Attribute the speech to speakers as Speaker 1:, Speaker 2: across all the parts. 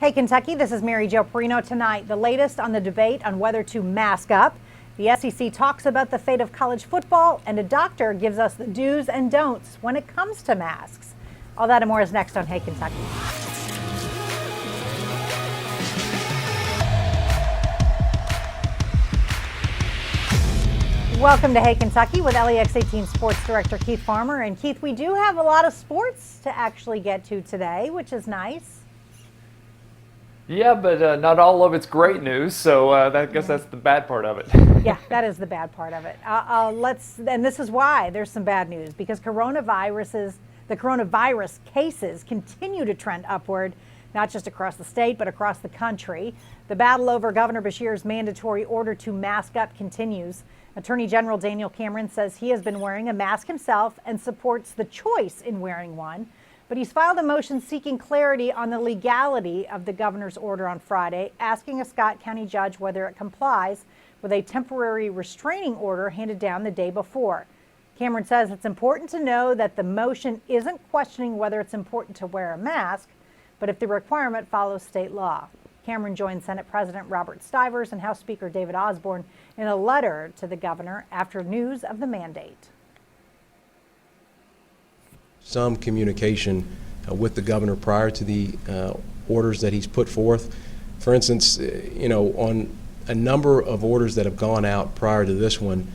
Speaker 1: Hey, Kentucky, this is Mary Jo Perino tonight. The latest on the debate on whether to mask up. The SEC talks about the fate of college football, and a doctor gives us the do's and don'ts when it comes to masks. All that and more is next on Hey, Kentucky. Welcome to Hey, Kentucky with LEX 18 Sports Director Keith Farmer. And Keith, we do have a lot of sports to actually get to today, which is nice.
Speaker 2: Yeah, but not all of it's great news, so I guess that's the bad part of it.
Speaker 1: Yeah, that is the bad part of it. And this is why there's some bad news, because the coronavirus cases continue to trend upward, not just across the state, but across the country. The battle over Governor Beshears' mandatory order to mask up continues. Attorney General Daniel Cameron says he has been wearing a mask himself and supports the choice in wearing one. But he's filed a motion seeking clarity on the legality of the governor's order on Friday, asking a Scott County judge whether it complies with a temporary restraining order handed down the day before. Cameron says it's important to know that the motion isn't questioning whether it's important to wear a mask, but if the requirement follows state law. Cameron joined Senate President Robert Stivers and House Speaker David Osborne in a letter to the governor after news of the mandate.
Speaker 3: Some communication with the governor prior to the orders that he's put forth. For instance, on a number of orders that have gone out prior to this one,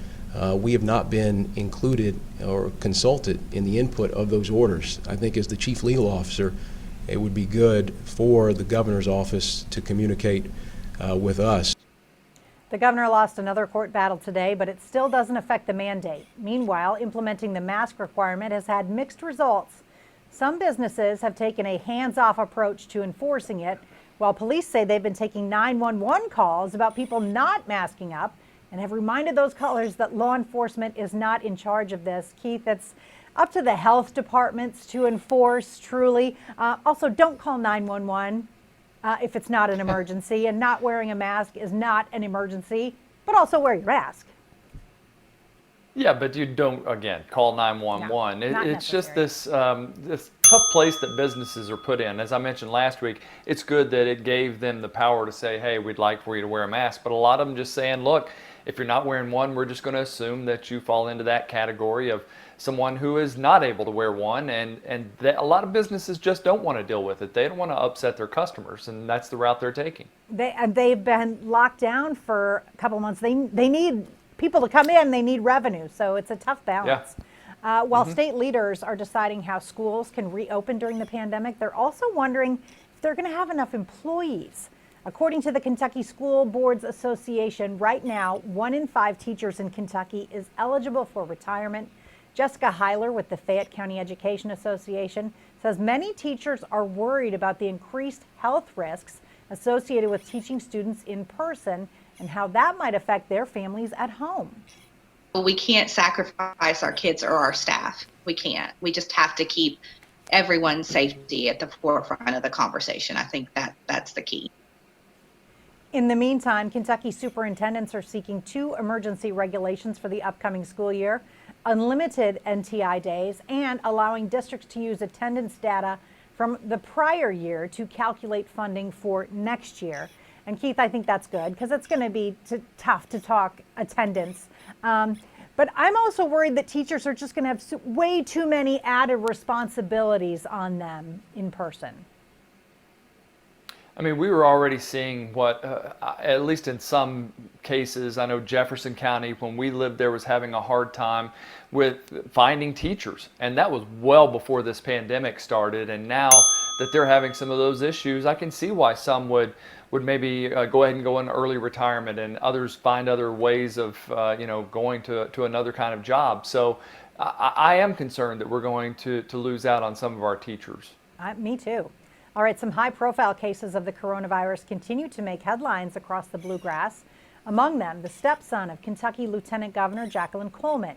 Speaker 3: we have not been included or consulted in the input of those orders. I think as the chief legal officer, it would be good for the governor's office to communicate with us.
Speaker 1: The governor lost another court battle today, but it still doesn't affect the mandate. Meanwhile, implementing the mask requirement has had mixed results. Some businesses have taken a hands-off approach to enforcing it, while police say they've been taking 911 calls about people not masking up and have reminded those callers that law enforcement is not in charge of this. Keith, it's up to the health departments to enforce, truly. Also, don't call 911. If it's not an emergency, and not wearing a mask is not an emergency, but also wear your mask.
Speaker 2: Yeah, but you don't, again, call 911.
Speaker 1: No,
Speaker 2: it's just this tough place that businesses are put in. As I mentioned last week, it's good that it gave them the power to say, hey, we'd like for you to wear a mask. But a lot of them just saying, look, if you're not wearing one, we're just going to assume that you fall into that category of someone who is not able to wear one, and a lot of businesses just don't want to deal with it. They don't want to upset their customers, and that's the route they're taking.
Speaker 1: They've been locked down for a couple of months. They need people to come in. They need revenue, so it's a tough balance. Yeah. While state leaders are deciding how schools can reopen during the pandemic, they're also wondering if they're going to have enough employees. According to the Kentucky School Boards Association, right now, 1 in 5 teachers in Kentucky is eligible for retirement. Jessica Heiler with the Fayette County Education Association says many teachers are worried about the increased health risks associated with teaching students in person and how that might affect their families at home.
Speaker 4: We can't sacrifice our kids or our staff. We can't. We just have to keep everyone's safety at the forefront of the conversation. I think that's the key.
Speaker 1: In the meantime, Kentucky superintendents are seeking 2 emergency regulations for the upcoming school year: unlimited NTI days and allowing districts to use attendance data from the prior year to calculate funding for next year. And Keith, I think that's good because it's going to be tough to talk attendance. But I'm also worried that teachers are just going to have way too many added responsibilities on them in person.
Speaker 2: I mean, we were already seeing what, at least in some cases, I know Jefferson County, when we lived there, was having a hard time with finding teachers. And that was well before this pandemic started. And now that they're having some of those issues, I can see why some would maybe go ahead and go in early retirement, and others find other ways of, going to another kind of job. So I am concerned that we're going to lose out on some of our teachers.
Speaker 1: Me too. All right, some high-profile cases of the coronavirus continue to make headlines across the Bluegrass. Among them, the stepson of Kentucky Lieutenant Governor Jacqueline Coleman.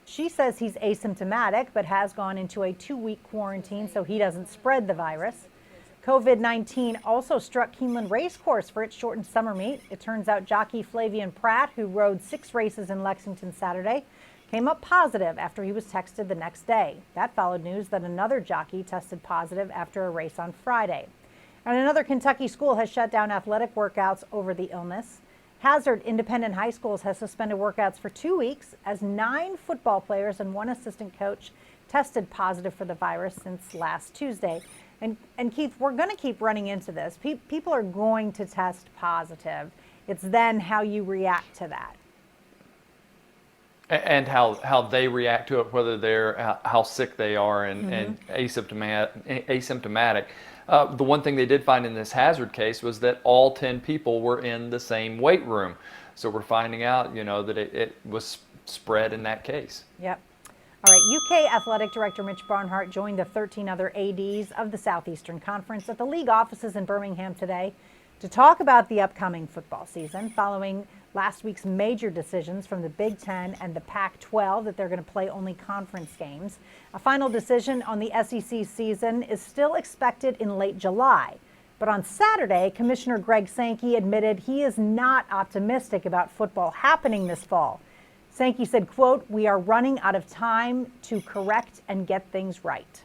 Speaker 1: She says he's asymptomatic but has gone into a 2-week quarantine so he doesn't spread the virus. COVID-19 also struck Keeneland Racecourse for its shortened summer meet. It turns out jockey Flavian Pratt, who rode 6 races in Lexington Saturday, came up positive after he was texted the next day. That followed news that another jockey tested positive after a race on Friday. And another Kentucky school has shut down athletic workouts over the illness. Hazard Independent High Schools has suspended workouts for 2 weeks as 9 football players and 1 assistant coach tested positive for the virus since last Tuesday. And Keith, we're going to keep running into this. People are going to test positive. It's then how you react to that.
Speaker 2: And how they react to it, whether they're how sick they are and asymptomatic. The one thing they did find in this Hazard case was that all 10 people were in the same weight room. So we're finding out, that it was spread in that case.
Speaker 1: Yep. All right, UK Athletic Director Mitch Barnhart joined the 13 other ADs of the Southeastern Conference at the league offices in Birmingham today to talk about the upcoming football season following last week's major decisions from the Big Ten and the Pac-12 that they're going to play only conference games. A final decision on the SEC season is still expected in late July. But on Saturday, Commissioner Greg Sankey admitted he is not optimistic about football happening this fall. Sankey said, quote, "We are running out of time to correct and get things right."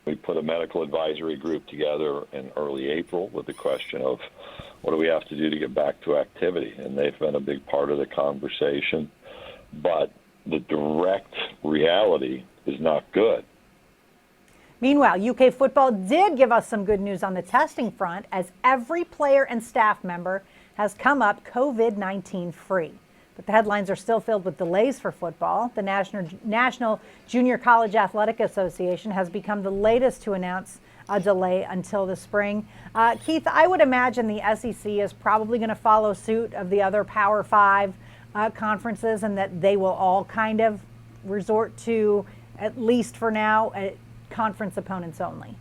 Speaker 5: We put a medical advisory group together in early April with the question of what do we have to do to get back to activity? And they've been a big part of the conversation. But the direct reality is not good.
Speaker 1: Meanwhile, UK football did give us some good news on the testing front as every player and staff member has come up COVID-19 free. But the headlines are still filled with delays for football. The National Junior College Athletic Association has become the latest to announce a delay until the spring. Keith, I would imagine the SEC is probably going to follow suit of the other Power 5 conferences and that they will all kind of resort to, at least for now, conference opponents only.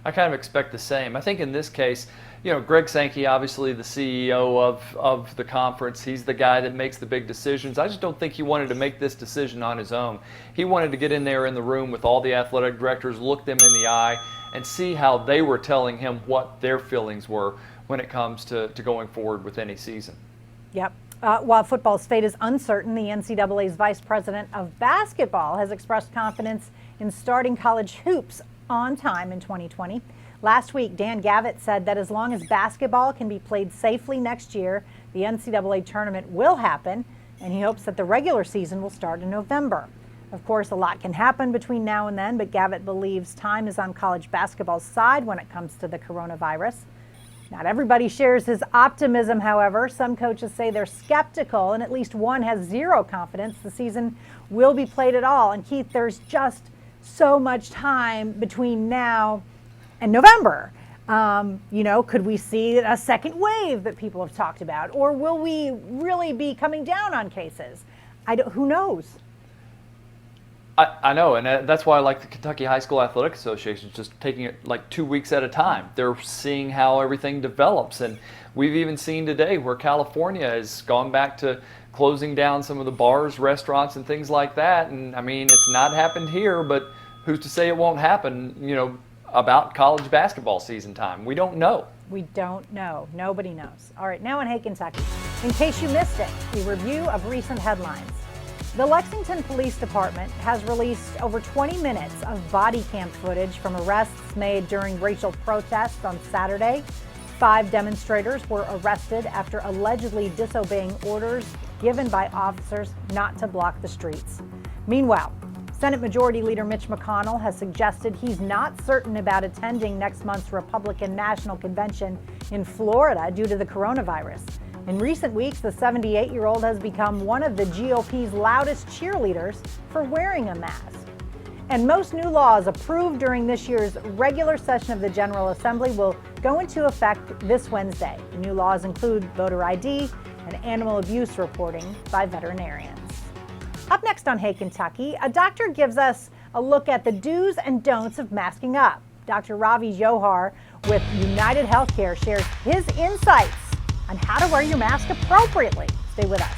Speaker 2: I kind of expect the same. I think in this case, Greg Sankey, obviously the CEO of the conference, he's the guy that makes the big decisions. I just don't think he wanted to make this decision on his own. He wanted to get in there in the room with all the athletic directors, look them in the eye, and see how they were telling him what their feelings were when it comes to going forward with any season.
Speaker 1: Yep. While football's fate is uncertain, the NCAA's vice president of basketball has expressed confidence in starting college hoops on time in 2020. Last week, Dan Gavitt said that as long as basketball can be played safely next year, the NCAA tournament will happen, and he hopes that the regular season will start in November. Of course, a lot can happen between now and then, but Gavitt believes time is on college basketball's side when it comes to the coronavirus. Not everybody shares his optimism, however. Some coaches say they're skeptical, and at least one has zero confidence the season will be played at all. And Keith, there's just so much time between now and November. Could we see a second wave that people have talked about? Or will we really be coming down on cases? Who knows?
Speaker 2: I know, and that's why I like the Kentucky High School Athletic Association, just taking it like 2 weeks at a time. They're seeing how everything develops, and we've even seen today where California has gone back to closing down some of the bars, restaurants, and things like that. And I mean, it's not happened here, but who's to say it won't happen, about college basketball season time? We don't know.
Speaker 1: We don't know. Nobody knows. All right, now in Hey, Kentucky. In case you missed it, a review of recent headlines. The Lexington Police Department has released over 20 minutes of body cam footage from arrests made during racial protests on Saturday. 5 demonstrators were arrested after allegedly disobeying orders given by officers not to block the streets. Meanwhile, Senate Majority Leader Mitch McConnell has suggested he's not certain about attending next month's Republican National Convention in Florida due to the coronavirus. In recent weeks, the 78-year-old has become one of the GOP's loudest cheerleaders for wearing a mask. And most new laws approved during this year's regular session of the General Assembly will go into effect this Wednesday. The new laws include voter ID and animal abuse reporting by veterinarians. Up next on Hey Kentucky, a doctor gives us a look at the do's and don'ts of masking up. Dr. Ravi Johar with United Healthcare shares his insights on how to wear your mask appropriately. Stay with us.